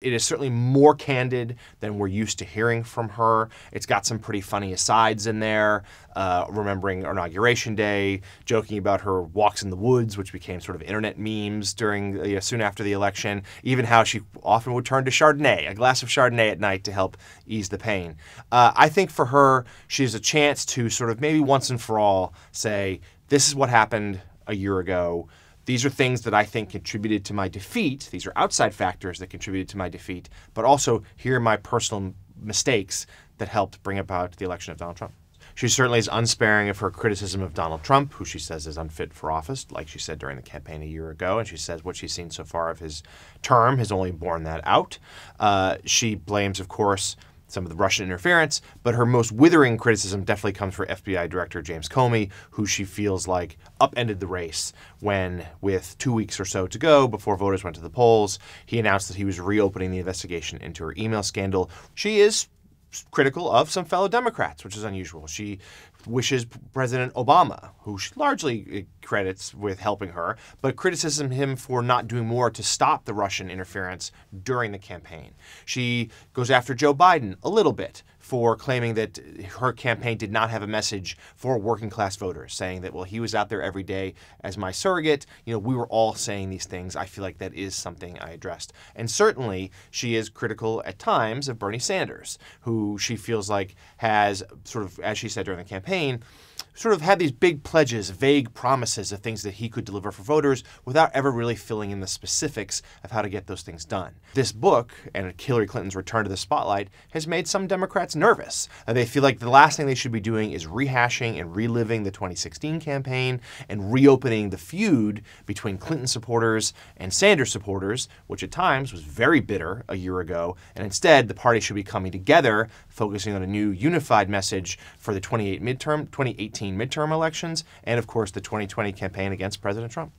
It is certainly more candid than we're used to hearing from her. It's got some pretty funny asides in there, remembering Inauguration Day, joking about her walks in the woods, which became sort of internet memes during soon after the election, even how she often would turn to Chardonnay, a glass of Chardonnay at night to help ease the pain. I think for her, she has a chance to sort of maybe once and for all say, this is what happened a year ago. These are things that I think contributed to my defeat. These are outside factors that contributed to my defeat, but also here are my personal mistakes that helped bring about the election of Donald Trump. She certainly is unsparing of her criticism of Donald Trump, who she says is unfit for office, like she said during the campaign a year ago. And she says what she's seen so far of his term has only borne that out. She blames, of course, some of the Russian interference, but her most withering criticism definitely comes from FBI Director James Comey, who she feels like upended the race when, with 2 weeks or so to go before voters went to the polls, he announced that he was reopening the investigation into her email scandal. She is critical of some fellow Democrats, which is unusual. She wishes President Obama, who she largely credits with helping her, but criticizes him for not doing more to stop the Russian interference during the campaign. She goes after Joe Biden a little bit for claiming that her campaign did not have a message for working class voters, saying that, well, he was out there every day as my surrogate. We were all saying these things. I feel like that is something I addressed. And certainly she is critical at times of Bernie Sanders, who she feels like has sort of, as she said during the campaign, sort of had these big pledges, vague promises of things that he could deliver for voters without ever really filling in the specifics of how to get those things done. This book, and Hillary Clinton's return to the spotlight, has made some Democrats nervous. They feel like the last thing they should be doing is rehashing and reliving the 2016 campaign and reopening the feud between Clinton supporters and Sanders supporters, which at times was very bitter a year ago, and instead the party should be coming together, focusing on a new unified message for the 2018 midterm elections, and of course the 2020 campaign against President Trump.